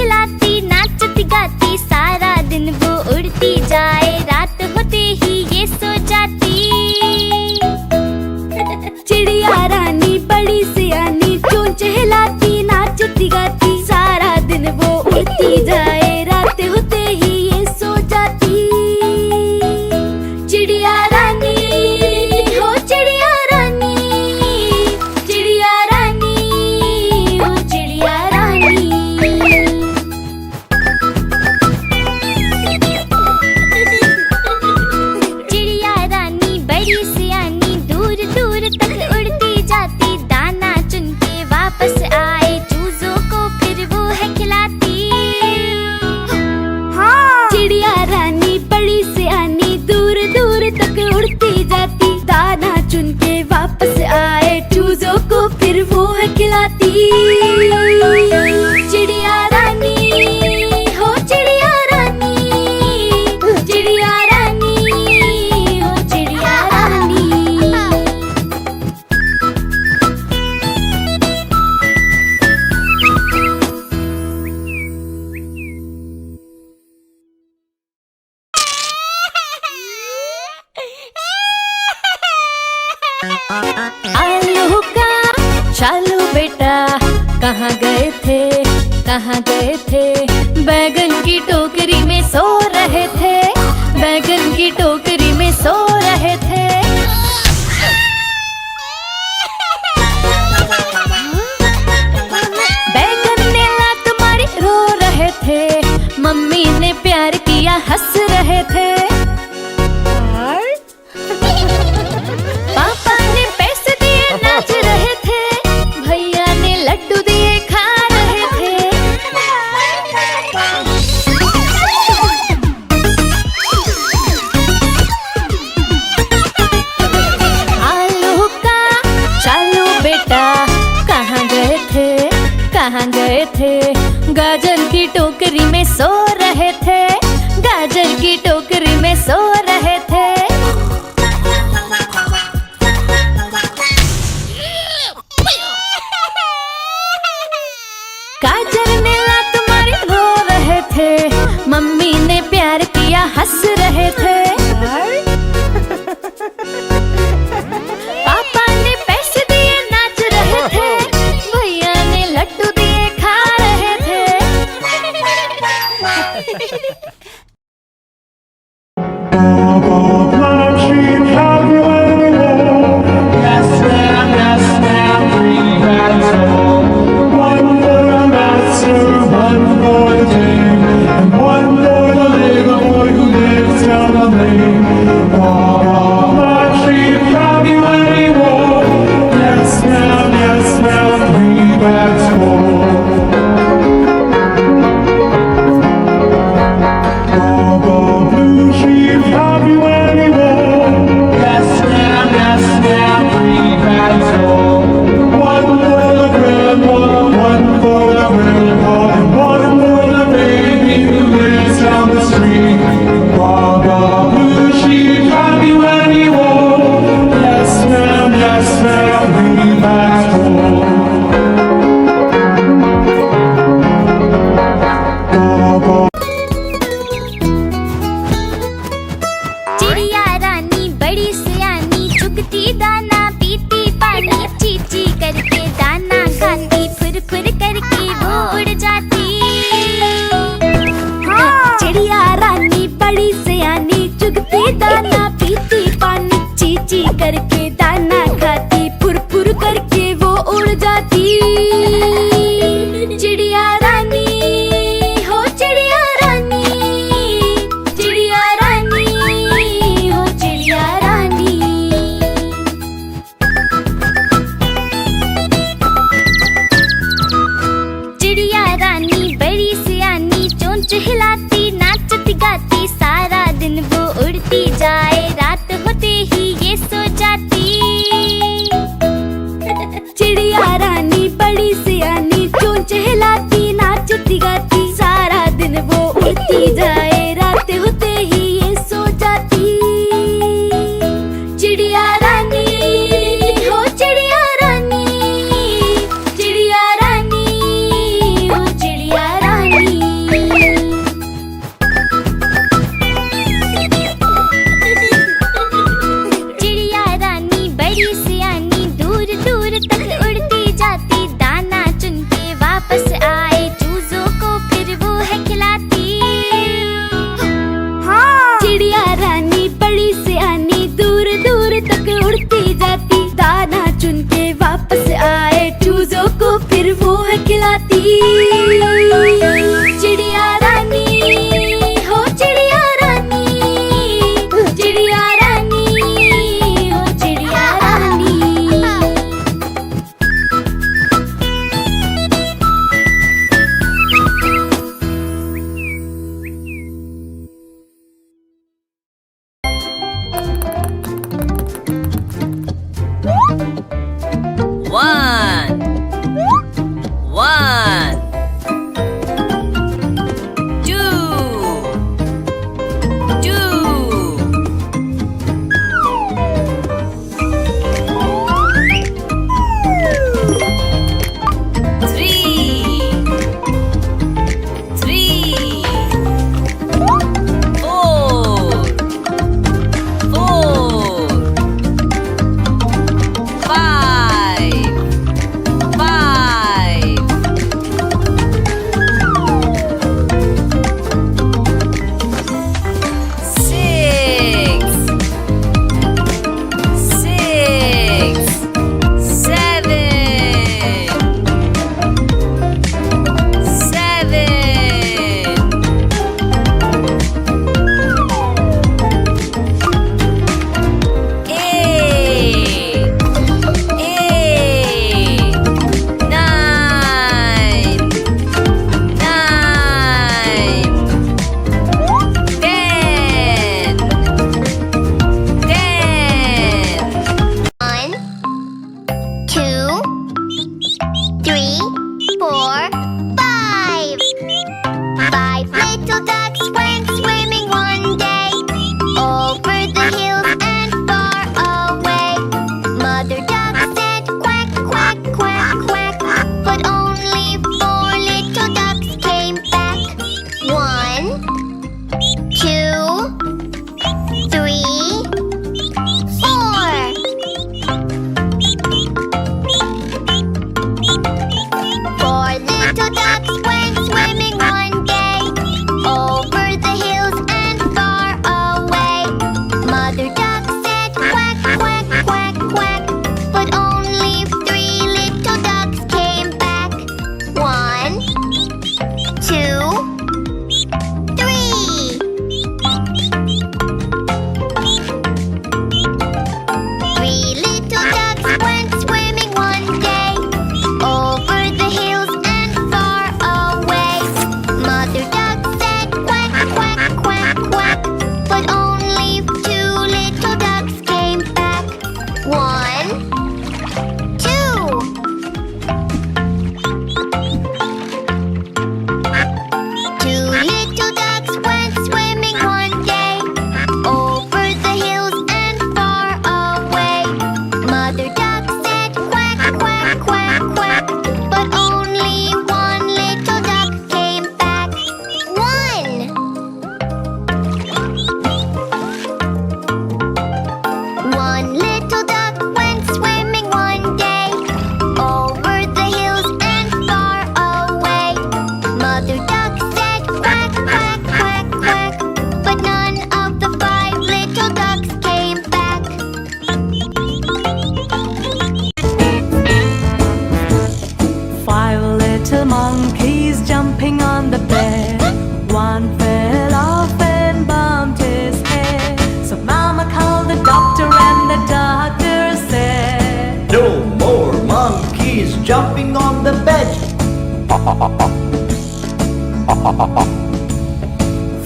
चहलाती नाचती गाती, सारा दिन वो उड़ती जाए, रात होते ही ये सो जाती। चिड़िया रानी बड़ी सियानी, चोंच हिलाती नाचती गाती, सारा दिन वो उड़ती जाए, रात होते ही ये सो जाती। चिड़िया रानी हो चिड़िया रानी, चिड़िया रानी हो चिड़िया रानी। चिड़िया रानी बड़ी सियानी, दूर दूर तक उड़ती जाती, दाना चुन के वापस आए, चूजों को फिर वो है खिलाती। हाँ। चिड़िया रानी बड़ी सियानी, दूर दूर तक उड़ती जाती, दाना चुन के वापस आए, चूजों को फिर वो है खिलाती। चिड़िया रानी हो चिड़िया रानी, चिड़िया रानी हो चिड़िया रानी। आलू का चालू बेटा, कहाँ गए थे कहाँ गए थे, बैगन की टोकरी में सो रहे थे, बैगन की टोकरी में सो रहे थे। बैगन ने लात मारी रो रहे थे, मम्मी ने प्यार किया हंस रहे थे। पापा ने पैसे दिए नाच रहे थे, भैया ने लड्डू दिए खा रहे थे। आलू का चालू बेटा, कहाँ गए थे कहाँ गए थे, गाजर की टोकरी में सो रहे थे, गाजर की टोकरी में सो रहे थे। गाजर ने लात मारी रो रहे थे, मम्मी ने प्यार किया हंस रहे थे। पापा ने पैसे दिए नाच रहे थे, भैया ने लड्डू दिए खा रहे थे। Yes, ma'am, 3 bags full. One for the master, one for the king, and one for the little boy who lives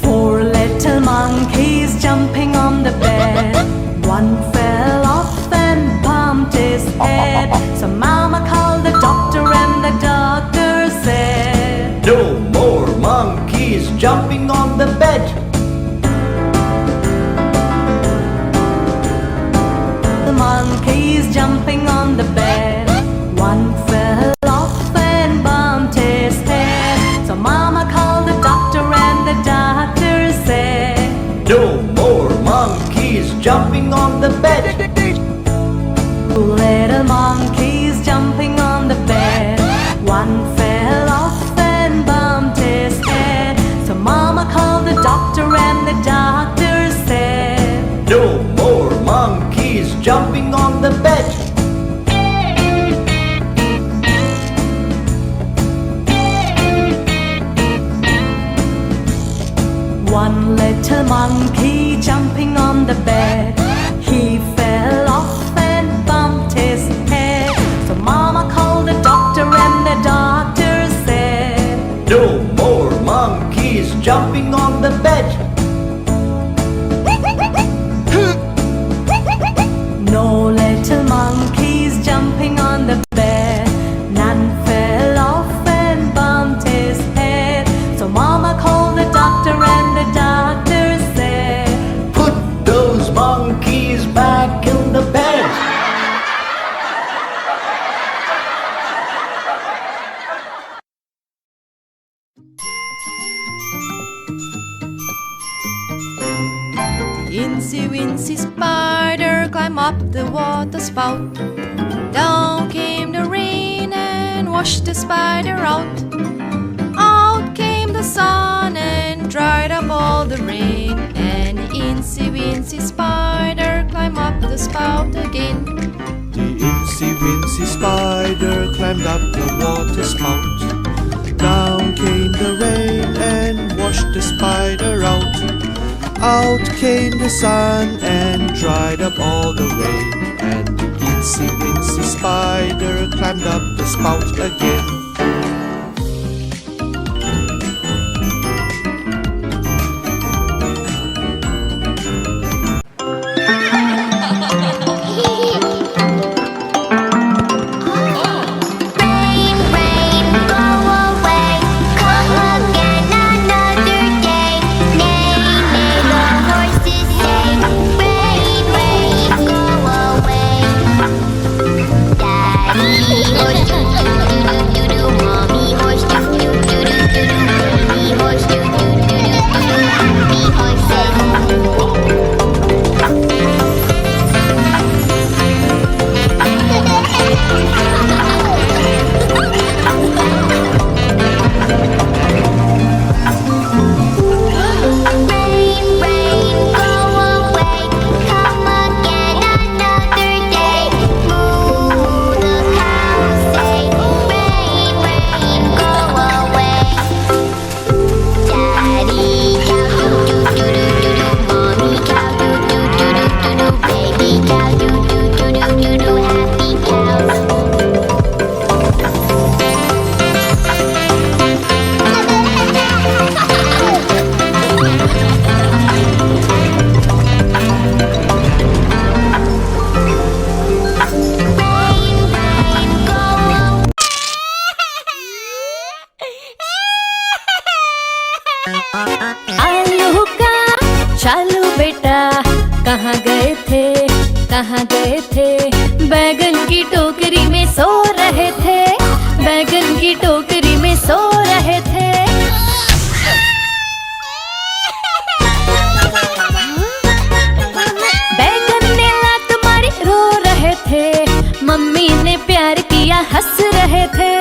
Four little monkeys jumping on the bed. One fell off and bumped his head. So Mama called the doctor and the doctor said, No more monkeys jumping on the bed. The monkeys jumping on the bed. One fell off and bumped his head. So Mama called the doctor and the doctor said, No more monkeys jumping on the bed. Two little monkeys jumping on the bed. One fell off and bumped his head. So Mama called the doctor and the doctor said, No more monkeys jumping on the bed. One little monkey jumping on the bed. He fell off and bumped his head. So Mama called the doctor and the doctor said, No more monkeys jumping on the bed. No little monkeys jumping on the bed. None fell off and bumped his head. So Mama called the doctor and the doctor said, Put those monkeys back in the bed. Incy Wincy Spider climbed up the water spout. Down came the rain and washed the spider out. Out came the sun and dried up all the rain. And Incy Wincy Spider climbed up the spout again. The Incy Wincy Spider climbed up the water spout. Down came the rain and washed the spider out. Out came the sun and dried up all the rain. And the Incy Wincy Spider climbed up the spout again. आलू का चालू बेटा कहाँ गए थे, कहाँ गए थे? बैगन की टोकरी में सो रहे थे, बैगन की टोकरी में सो रहे थे। बैगन ने लात मारी रो रहे थे, मम्मी ने प्यार किया हंस रहे थे।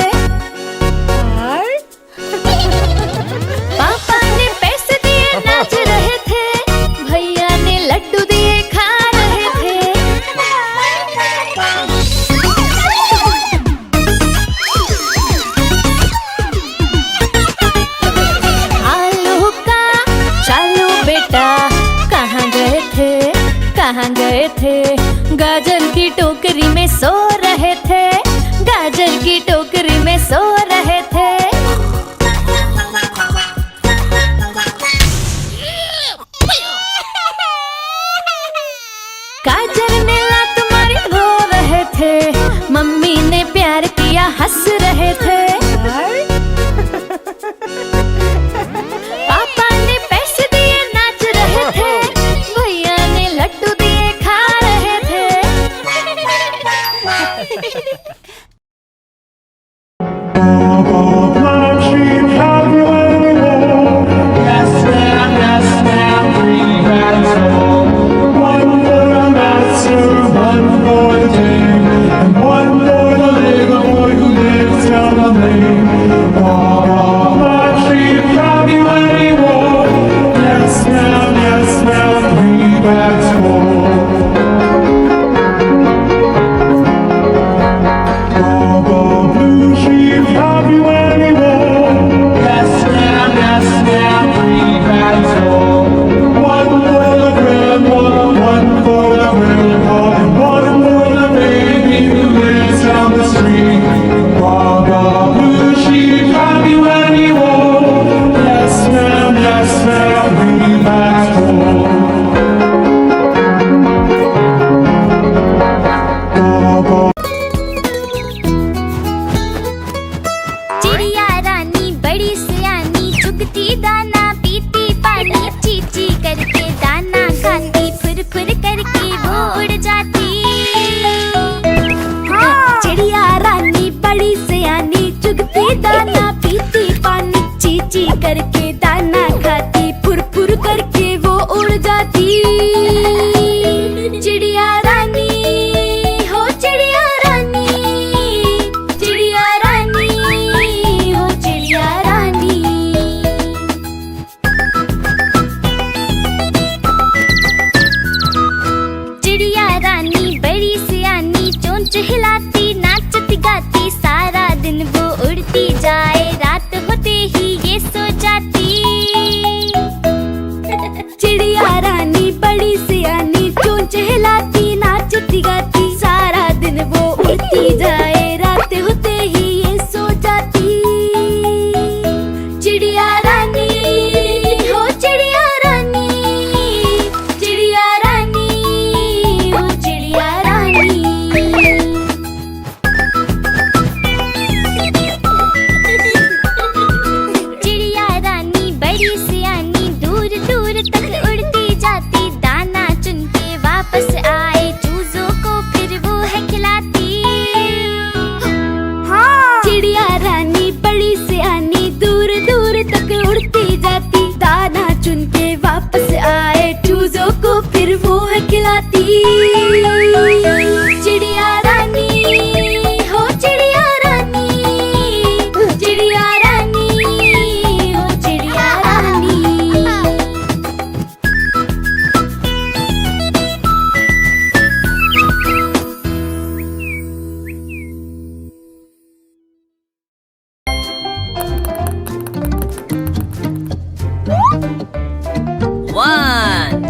पापा ने पैसे दिए नाच रहे थे, भैया ने लड्डू दिए खा रहे थे। आलू का चालू बेटा कहाँ गए थे, कहाँ गए थे? गाजर की टोकरी में सो रहे थे, गाजर की टोकरी में सो रहे थे। हंस रहे थे। पापा ने पैसे दिए नाच रहे थे, भैया ने लड्डू दिए खा रहे थे। Yes, ma'am, 3 bags full. 1 for the master, 1 for the king, and 1 for the little boy who lives down the lane. Papa, sheep have you any wool? Yes, ma'am, 3 bags full. Papa, blue sheep have you any wool? Yes, ma'am, 3 bags full. 1 for the grandma, 1 for the grandpa, and 1 for the baby who lives down the street. Baba, blue sheep, have you any wool? Yes, ma'am, 3 bags full. Baba. चिड़िया रानी बड़ी सियानी, चुगती दाना पीती पानी, ची करके दाना खाती, फुर करके वो उड़ जाती। चिड़िया रानी बड़ी सियानी, चुगती दाना पीती पानी, ची करके दाना खाती, फुर करके वो उड़ जाती। चिड़िया रानी हो चिड़िया रानी, चिड़िया रानी हो चिड़िया रानी। चिड़िया रानी बड़ी सियानी, चोंच हिलाती नाचती गाती, सारा दिन वो उड़ती जाए, रात होते ही ये सो जाती। चिड़िया रानी बड़ी सियानी, चोंच हिलाती नाचती गाती, सारा दिन वो उड़ती जाए, रात होते ही ये सो जाती। चिड़िया रानी हो चिड़िया रानी, चिड़िया रानी हो चिड़िया रानी। चिड़िया रानी बड़ी सियानी, दूर तक उड़ती जाती, दाना चुन के वापस आए, चूजों को फिर वो है खिलाती। चिड़िया रानी बड़ी सियानी, दूर तक उड़ती जाती, दाना चुन के वापस आए, चूजों को फिर वो है खिलाती। चिड़िया रानी हो चिड़िया रानी, चिड़िया रानी हो चिड़िया रानी। One,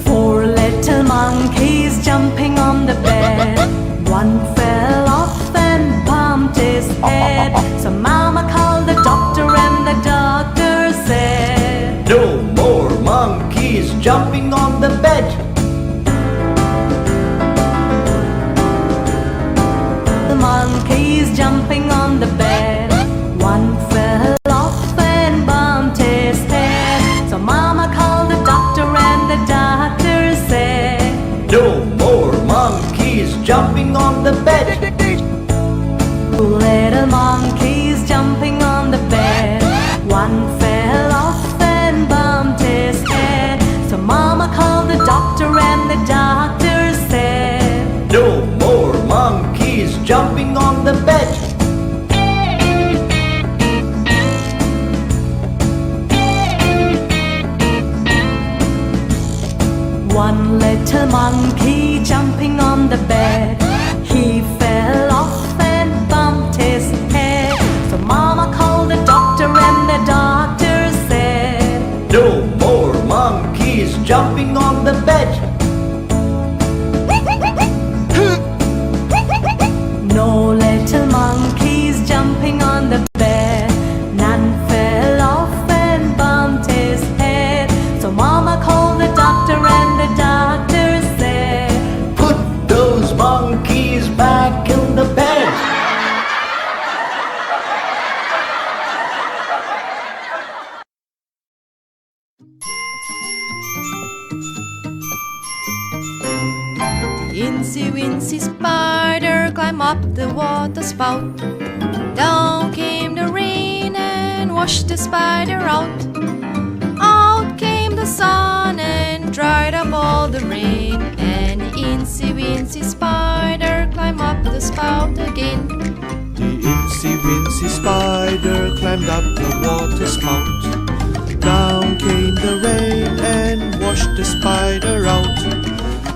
Four little monkeys jumping on the bed. One fell off and bumped his head. So Mama called the doctor and the doctor said, No more monkeys jumping on the bed. The monkeys jumping on the bed. One fell off and bumped his head. So Mama called the doctor and the doctor said, No more monkeys jumping on the bed. Two little monkeys jumping on the bed. One fell off and bumped his head. So Mama called the doctor and the doctor said, No more monkeys jumping on the bed. One little monkey jumping on the bed. He fell off and bumped his head. So Mama called the doctor and the doctor said, No more monkeys jumping on the bed. No little monkeys jumping on the bed. None fell off and bumped his head. So Mama called the doctor and the doctor said, Put those monkeys back in the bed. Incy wincy spider climbed up the water spout. Down came the rain and washed the spider out. Out came the sun and dried up all the rain. And incy wincy spider climbed up the spout again. The incy wincy spider climbed up the water spout. Down came the rain and washed the spider out.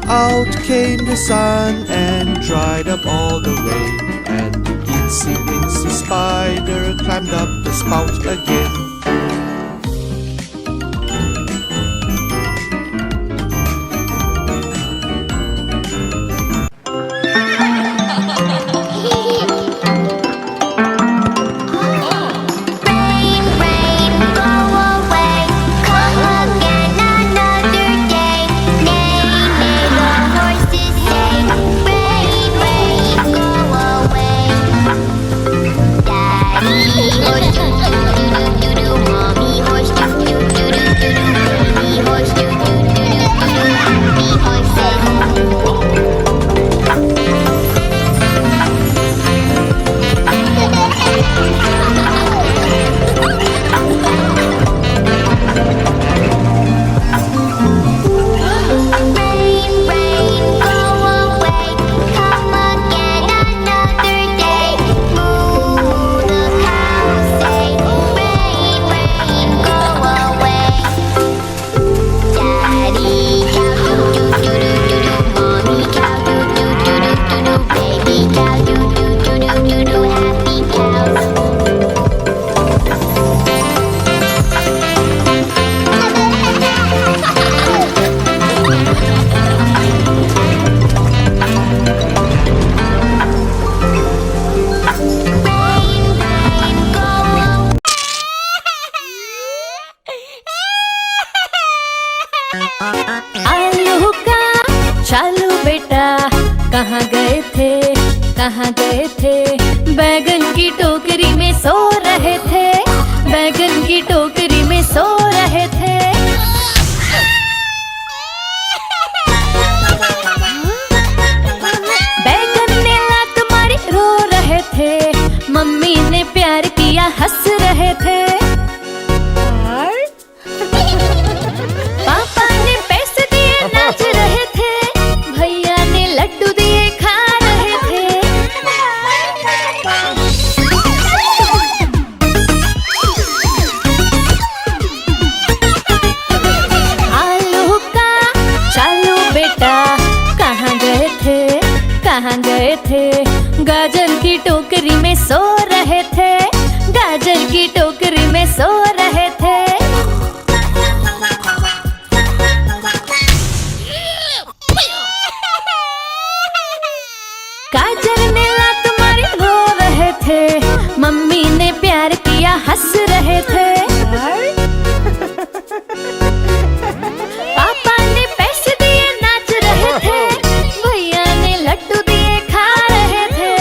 Out came the sun and dried up all the rain. And the incy wincy spider climbed up the spout again. आलू का चालू बेटा कहाँ गए थे, कहाँ गए थे? बैगन की टोकरी में सो रहे थे, बैगन की टोकरी में सो रहे थे। बैगन ने लात मारी रो रहे थे, मम्मी ने प्यार किया हंस रहे थे। पापा ने पैसे दिए नाच रहे थे, भैया ने लड्डू दिए खा रहे थे। आलू का चालू बेटा कहाँ गए थे, कहाँ गए थे? गाजर की टोकरी में सो रहे थे, गाजर की टोकरी में सो रहे थे। थे, मम्मी ने प्यार किया हंस रहे थे। पापा ने पैसे दिए नाच रहे थे, भैया ने लड्डू दिए खा रहे थे।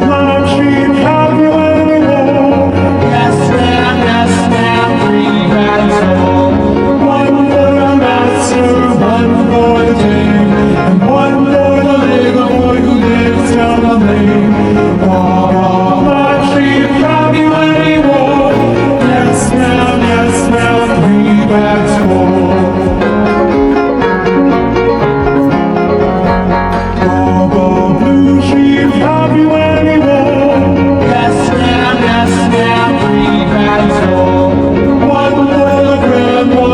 Black sheep, have you any wool? Yes, ma'am, 3 bags full. One for the master, one for the king, and one for the little boy who lives down the lane. Black sheep, have you any wool? Yes, ma'am, 3 bags full. Blue sheep, have you any wool? Yes, ma'am, 3 bags full. One for the grandma,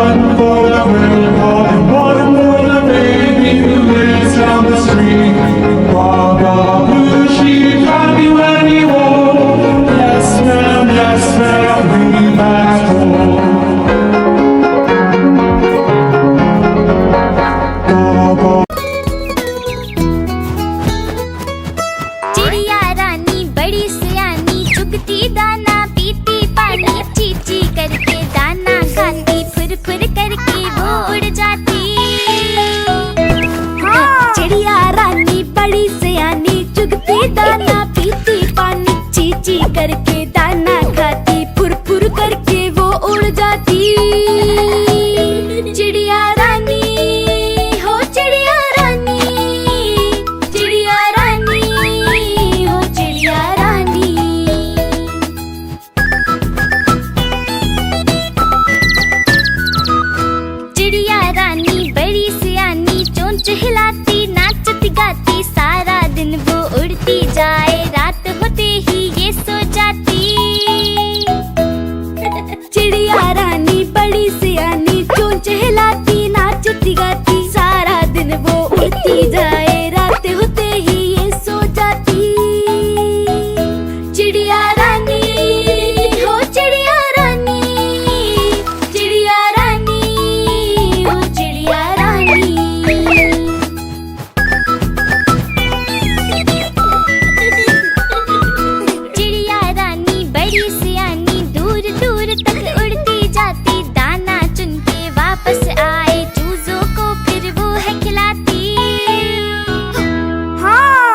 one for the grandpa, and one for the baby who lives down the street. Blue sheep, have you any wool? Yes, ma'am, 3 bags full. चिड़िया रानी बड़ी सयानी, चुगती दाना पीती पानी, चींची करके दाना खाती, फुर फुर करके वो उड़ जाती। चिड़िया रानी बड़ी सयानी, चुगती दाना पीती पानी, चींची करके दाना खाती, फुर फुर करके वो उड़ जाती। चिड़िया रानी हो चिड़िया रानी, चिड़िया रानी हो चिड़िया रानी। चिड़िया रानी बड़ी सियानी, चोंच हिलाती नाचती गाती, सारा दिन वो उड़ती जाए, रात होते ही ये सो जाती। चिड़िया रानी बड़ी सियानी, चोंच हिलाती नाचती गाती, सारा दिन वो उड़ती जाए, रात होते ही ये सो जाती। चिड़िया रानी हो चिड़िया रानी, चिड़िया रानी हो चिड़िया रानी। चिड़िया रानी बड़ी सियानी, दूर दूर तक उड़ती जाती, दाना चुन के वापस आए, चूजों को फिर वो है खिलाती।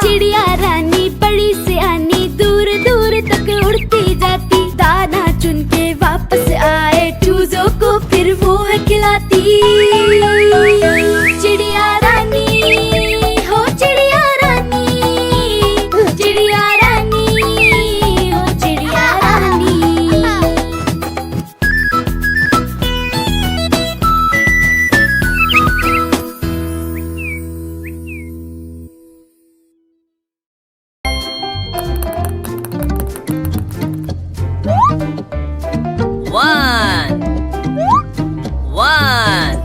चिड़िया रानी बड़ी सियानी, दूर दूर तक उड़ती जाती, दाना चुन के वापस आए, चूजों को फिर वो है खिलाती। चिड़िया रानी हो चिड़िया रानी, चिड़िया रानी हो चिड़िया रानी। One. One.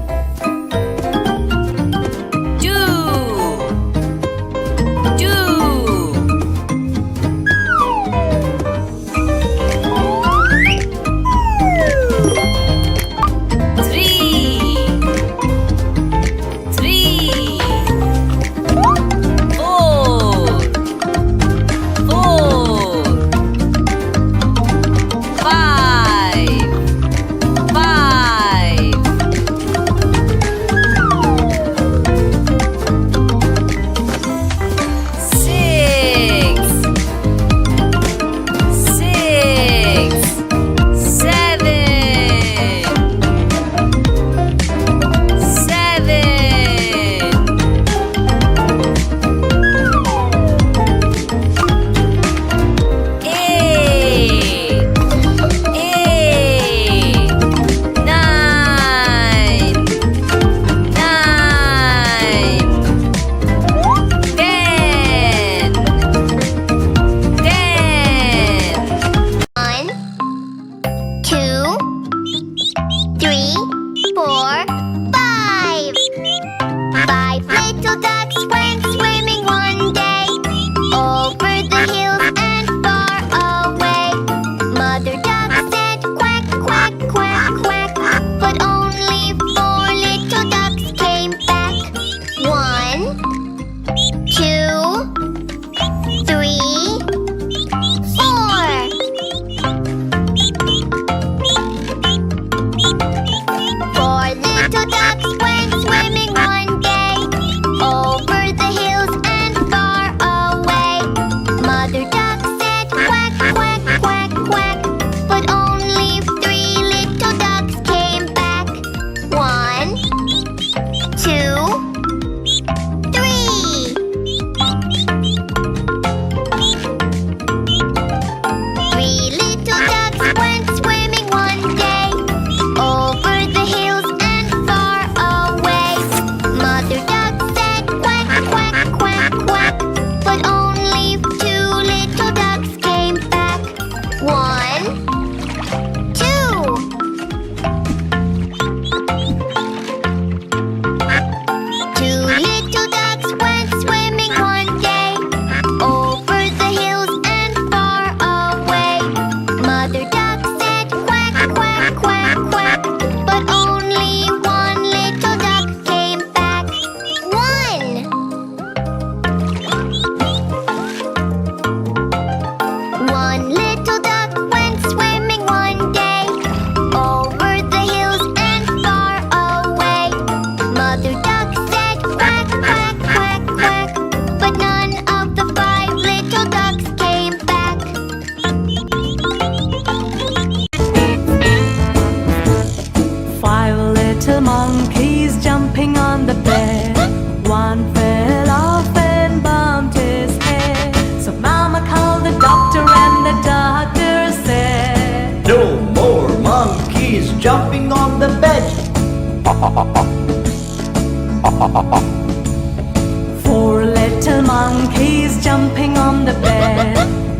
Four little monkeys jumping on the bed.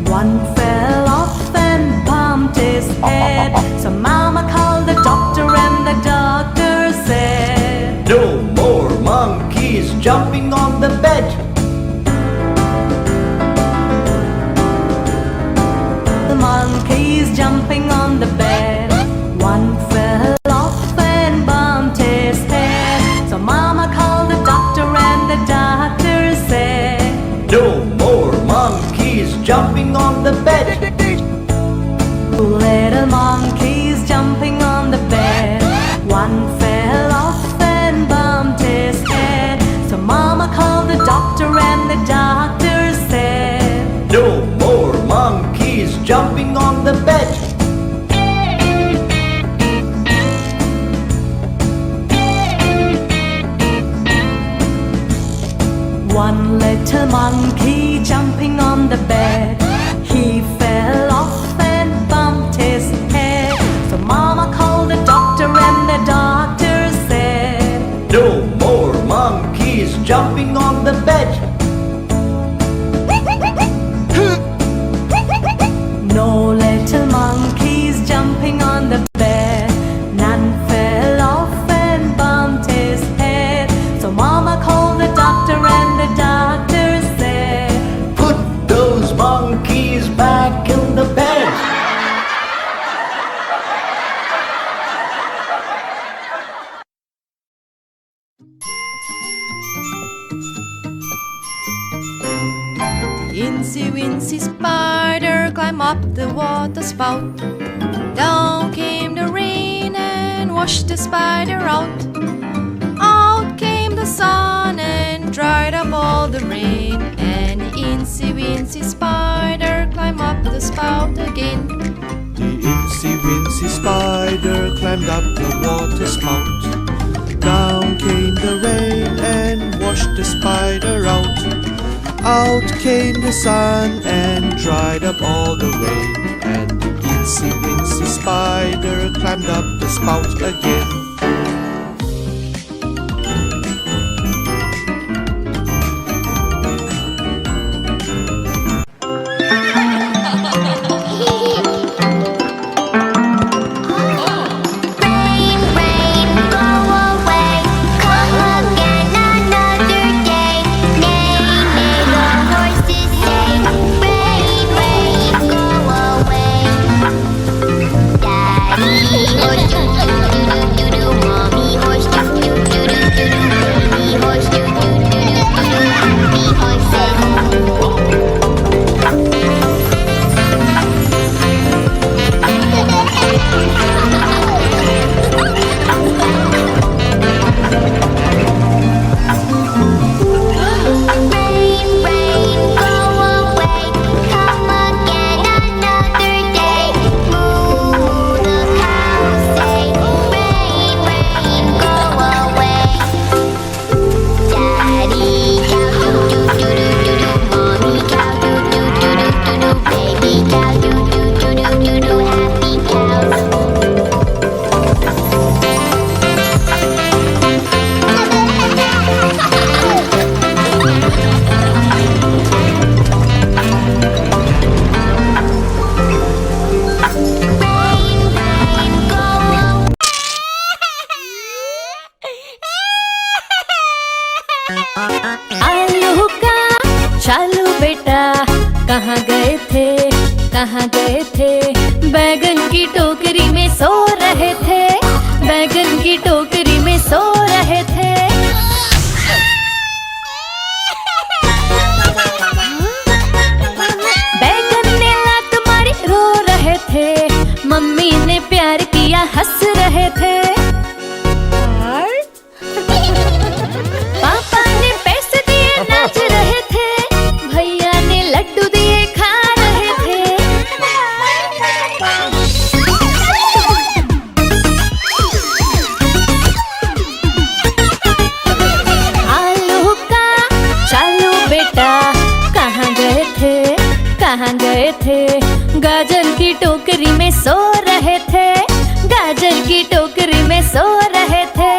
One fell off and bumped his head. So Mama called the doctor and the doctor said, No more monkeys jumping on the bed. The monkeys jumping on the bed. One fell off and bumped his head. So Mama called the doctor and the doctor said, No more monkeys jumping on the bed. Two little monkeys jumping on the bed. One fell off and bumped his head. So Mama called the doctor and the doctor said, No more monkeys jumping on the bed. One little monkey jumping on the bed. He fell off and bumped his head. So Mama called the doctor and the doctor said, No more monkeys jumping on the bed. No little monkeys jumping on the bed. None fell off and bumped his head. So Mama called the doctor and the doctor said, Put those monkeys back in the bed. Incy wincy spider climbed up the water spout. Down came the rain and washed the spider out. Out came the sun and dried up all the rain. And incy wincy spider climbed up the spout again. The incy wincy spider climbed up the water spout. Down came the rain and washed the spider out. Out came the sun and dried up all the rain. And the incy wincy spider climbed up the spout again. आलू का चालू बेटा कहाँ गए थे, कहाँ गए थे? बैगन की टोकरी में सो रहे थे, बैगन की टोकरी में सो रहे थे। बैगन ने लात मारी रो रहे थे, मम्मी ने प्यार किया हंस रहे थे। पापा ने पैसे दिए नाच रहे थे, भैया ने लड्डू दिए खा रहे थे। आलू का चालू बेटा कहाँ गए थे, कहाँ गए थे? गाजर की टोकरी में सो रहे थे, गाजर की टोकरी में सो रहे थे।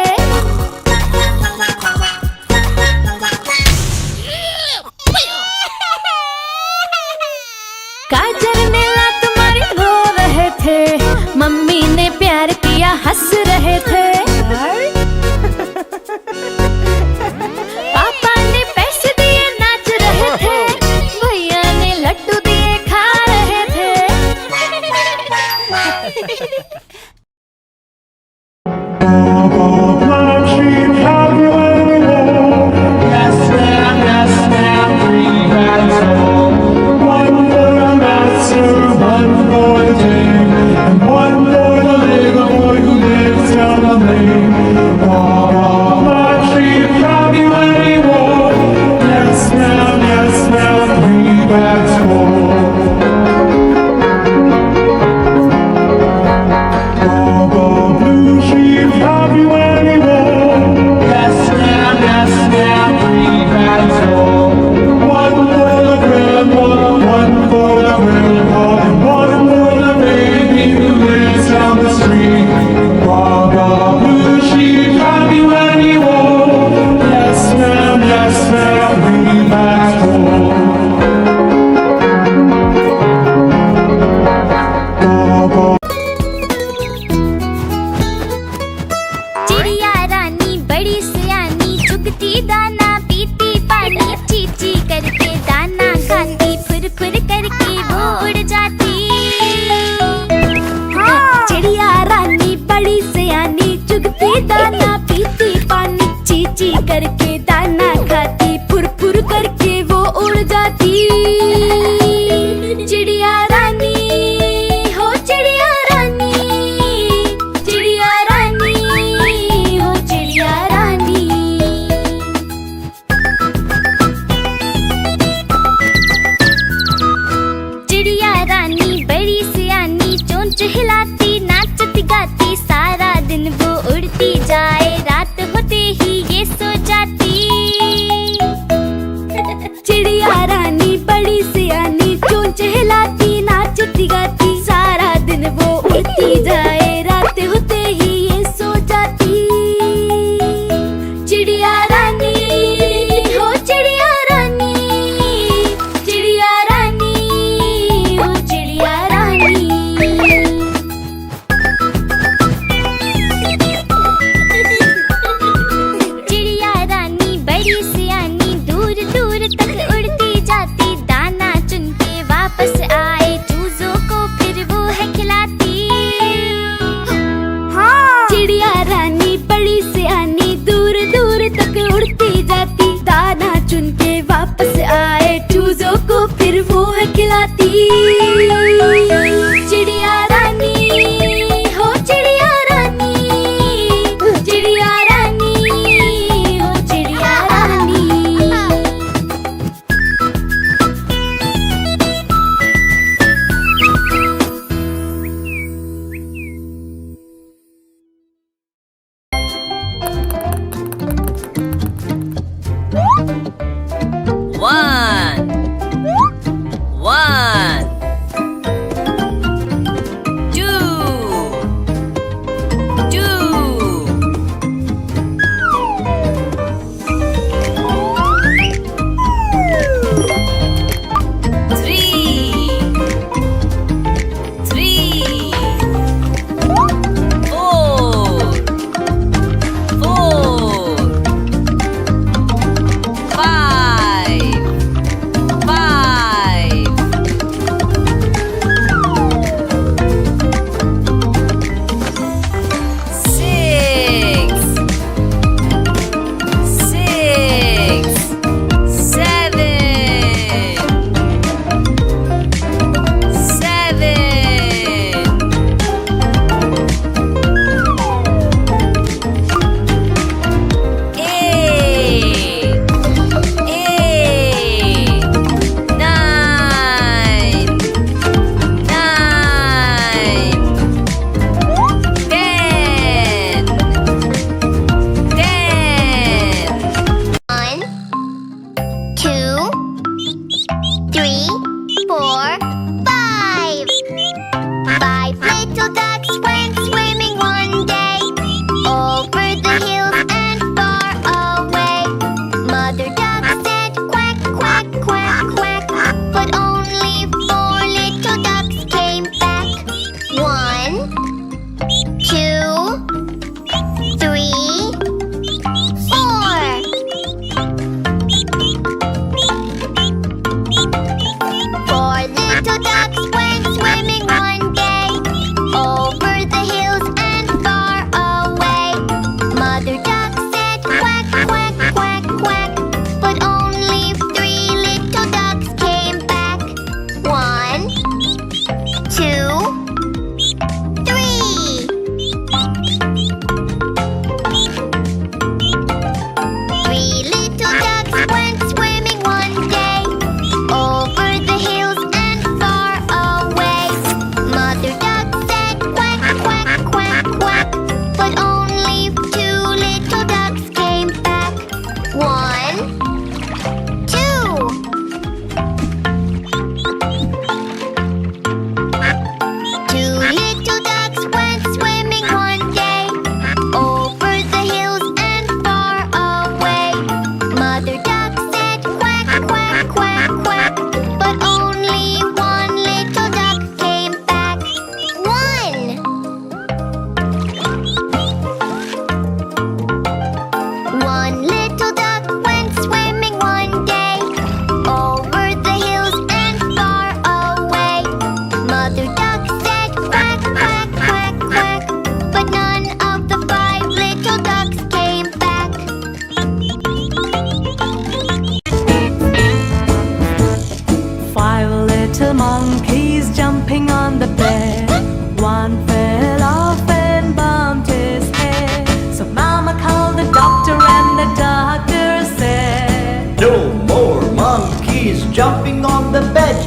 No more monkeys jumping on the bed.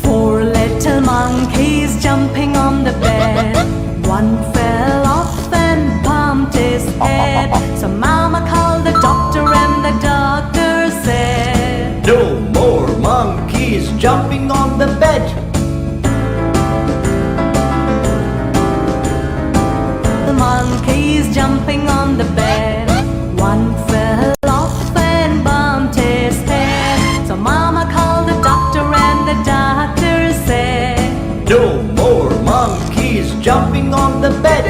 4 little monkeys jumping on the bed. One fell off and bumped his head. So Mama called the doctor and the doctor said, No more monkeys jumping on the bed. The monkeys jumping on the bed. One fell off and bumped his head. So Mama called the doctor and the doctor said, No more monkeys jumping on the bed.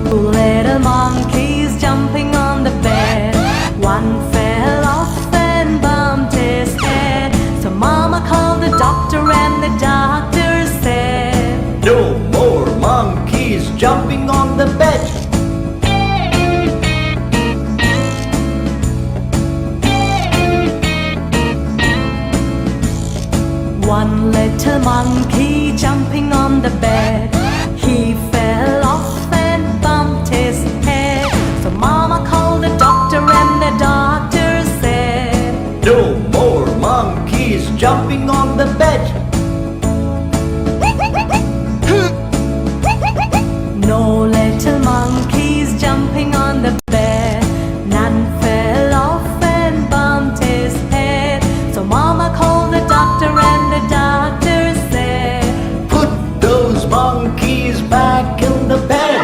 2 little monkeys jumping on the bed. One fell off and bumped his head. So Mama called the doctor and the doctor said, No more monkeys jumping on the bed. One little monkey jumping on the bed. He fell off and bumped his head. So Mama called the doctor and the doctor said, No more monkeys jumping on the bed. No little monkeys jumping on the bed. None fell off and bumped his head. So Mama called the doctor and the doctor said, Put those monkeys back in the bed.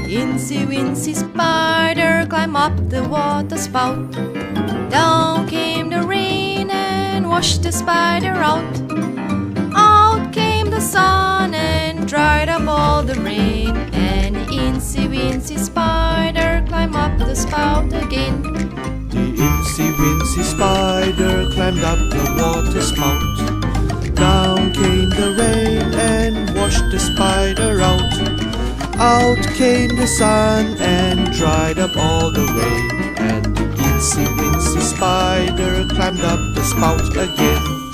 Incy wincy spider climbed up the water spout. Down came the rain and washed the spider out. Out came the sun and dried up all the rain. And incy wincy spider climbed up the spout again. The incy wincy spider climbed up the water spout. Down came the rain and washed the spider out. Out came the sun and dried up all the rain. And the incy wincy spider climbed up the spout again.